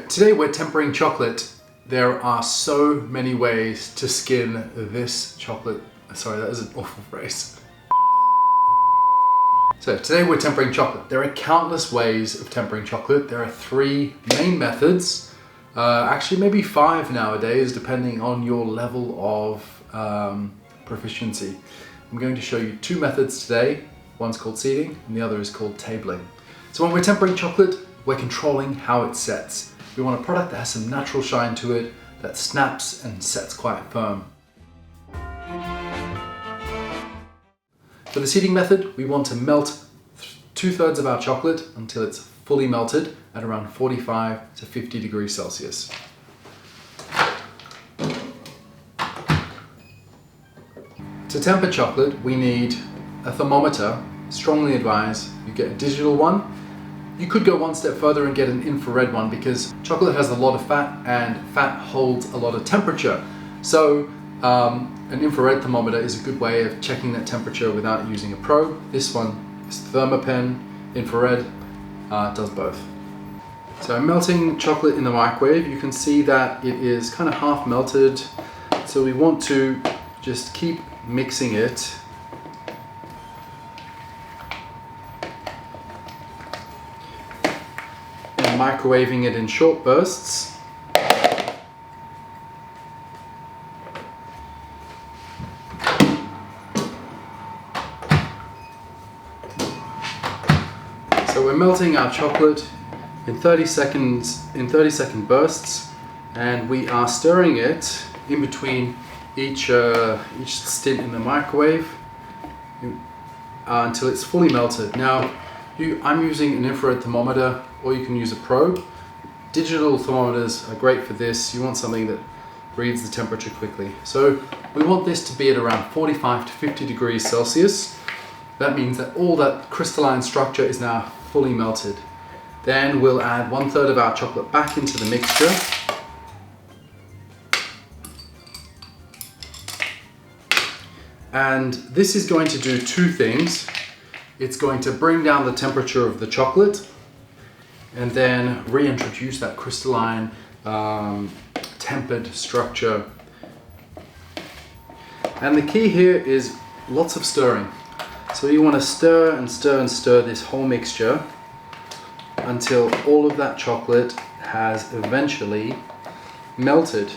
Today we're tempering chocolate. There are so many ways to skin this chocolate. Sorry, that is an awful phrase. So today we're tempering chocolate. There are countless ways of tempering chocolate. There are 3 main methods. Actually maybe 5 nowadays, depending on your level of proficiency. I'm going to show you 2 methods today. One's called seeding and the other is called tabling. So when we're tempering chocolate, we're controlling how it sets. We want a product that has some natural shine to it, that snaps and sets quite firm. For the seeding method, we want to melt 2/3 of our chocolate until it's fully melted at around 45 to 50 degrees Celsius. To temper chocolate, we need a thermometer. Strongly advise you get a digital one. You could go one step further and get an infrared one because chocolate has a lot of fat and fat holds a lot of temperature. So an infrared thermometer is a good way of checking that temperature without using a probe. This one is Thermapen infrared, does both. So I'm melting chocolate in the microwave. You can see that it is kind of half melted. So we want to just keep mixing it. And microwaving it in short bursts. So we're melting our chocolate in 30 second bursts, and we are stirring it in between each stint in the microwave until it's fully melted. Now, I'm using an infrared thermometer, or you can use a probe. Digital thermometers are great for this. You want something that reads the temperature quickly. So we want this to be at around 45 to 50 degrees Celsius. That means that all that crystalline structure is now fully melted. Then we'll add 1/3 of our chocolate back into the mixture. And this is going to do 2 things. It's going to bring down the temperature of the chocolate and then reintroduce that crystalline tempered structure. And the key here is lots of stirring. So you want to stir and stir and stir this whole mixture until all of that chocolate has eventually melted.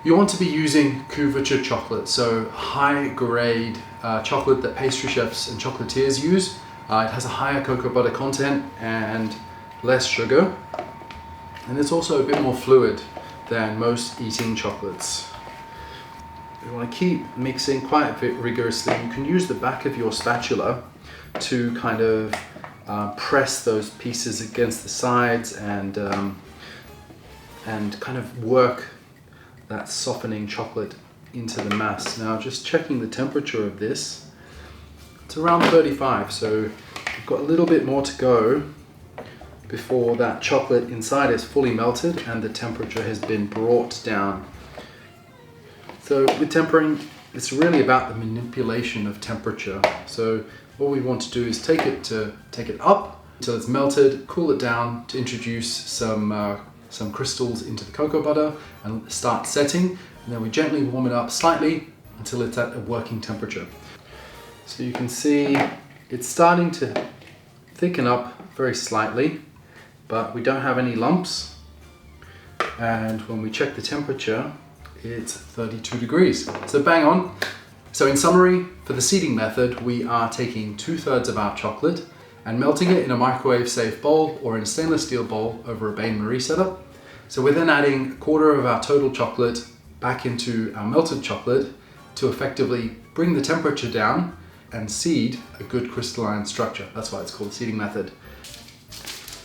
You want to be using couverture chocolate, so high grade chocolate that pastry chefs and chocolatiers use. It has a higher cocoa butter content and less sugar, and it's also a bit more fluid than most eating chocolates. You want to keep mixing quite a bit rigorously. You can use the back of your spatula to kind of press those pieces against the sides and kind of work that softening chocolate into the mass. Now, just checking the temperature of this, it's around 35, so we've got a little bit more to go before that chocolate inside is fully melted and the temperature has been brought down. So with tempering, it's really about the manipulation of temperature. So what we want to do is take it up until it's melted, cool it down to introduce some crystals into the cocoa butter and start setting, and then we gently warm it up slightly until it's at a working temperature. So you can see it's starting to thicken up very slightly, but we don't have any lumps, and when we check the temperature, it's 32 degrees, so bang on. So in summary, for the seeding method, we are taking 2/3 of our chocolate and melting it in a microwave safe bowl or in a stainless steel bowl over a bain-marie setup. So we're then adding 1/4 of our total chocolate back into our melted chocolate to effectively bring the temperature down and seed a good crystalline structure. That's why it's called the seeding method.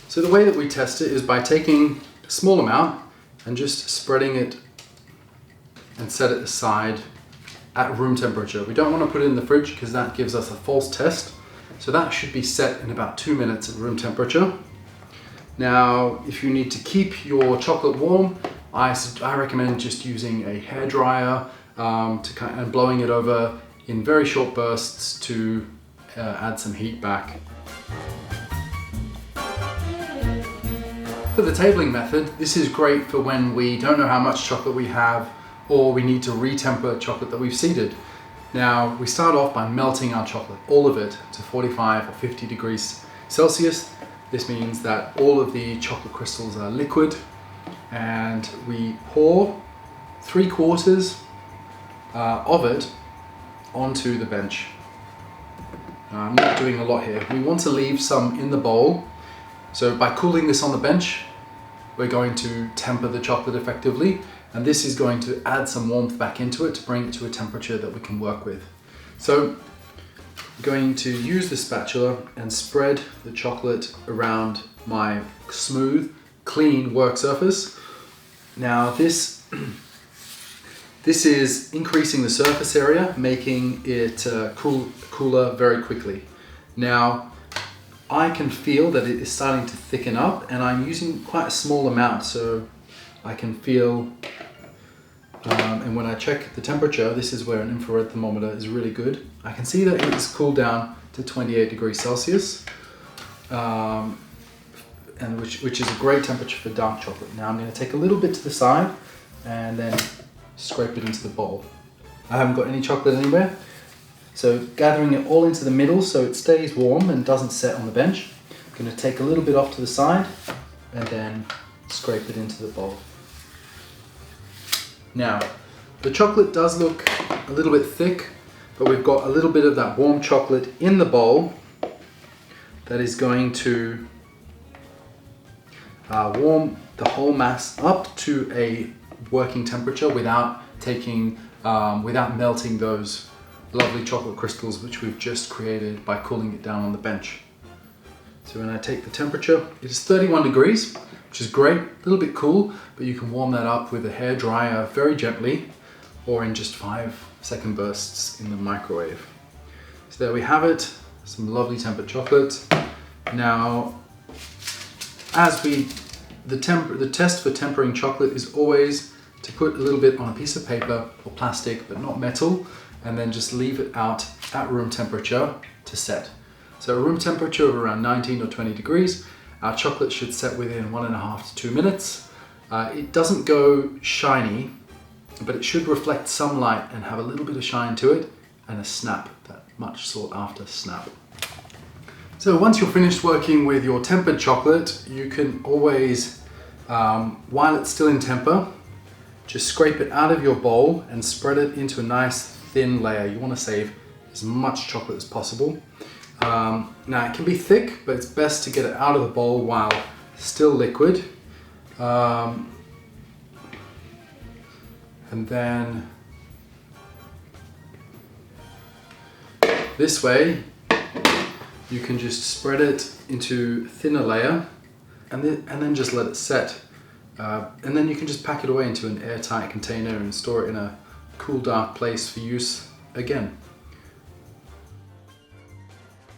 So the way that we test it is by taking a small amount and just spreading it and set it aside at room temperature. We don't want to put it in the fridge because that gives us a false test. So that should be set in about 2 minutes at room temperature. Now, if you need to keep your chocolate warm, I recommend just using a hairdryer and blowing it over in very short bursts to add some heat back. For the tabling method, this is great for when we don't know how much chocolate we have or we need to retemper chocolate that we've seeded. Now, we start off by melting our chocolate, all of it, to 45 or 50 degrees Celsius. This means that all of the chocolate crystals are liquid, and we pour 3/4 of it onto the bench. Now, I'm not doing a lot here. We want to leave some in the bowl. So by cooling this on the bench, we're going to temper the chocolate effectively, and this is going to add some warmth back into it to bring it to a temperature that we can work with. So I'm going to use the spatula and spread the chocolate around my smooth, clean work surface. Now this is increasing the surface area, making it cooler very quickly. Now, I can feel that it is starting to thicken up, and I'm using quite a small amount, so I can feel, and when I check the temperature, this is where an infrared thermometer is really good. I can see that it's cooled down to 28 degrees Celsius, and which is a great temperature for dark chocolate. Now I'm going to take a little bit to the side and then scrape it into the bowl. I haven't got any chocolate anywhere, so gathering it all into the middle so it stays warm and doesn't set on the bench. I'm going to take a little bit off to the side and then scrape it into the bowl. Now, the chocolate does look a little bit thick, but we've got a little bit of that warm chocolate in the bowl that is going to warm the whole mass up to a working temperature without melting those lovely chocolate crystals which we've just created by cooling it down on the bench. So when I take the temperature, it is 31 degrees, which is great, a little bit cool, but you can warm that up with a hairdryer very gently or in just 5-second bursts in the microwave. So there we have it, some lovely tempered chocolate. Now, the test for tempering chocolate is always to put a little bit on a piece of paper or plastic, but not metal, and then just leave it out at room temperature to set. So room temperature of around 19 or 20 degrees, our chocolate should set within 1.5 to 2 minutes. It doesn't go shiny, but it should reflect some light and have a little bit of shine to it, and a snap, that much sought after snap. So once you're finished working with your tempered chocolate, you can always, while it's still in temper, just scrape it out of your bowl and spread it into a nice thin layer. You want to save as much chocolate as possible. Now it can be thick, but it's best to get it out of the bowl while still liquid. And then this way you can just spread it into a thinner layer and then just let it set. And then you can just pack it away into an airtight container and store it in a cool, dark place for use again.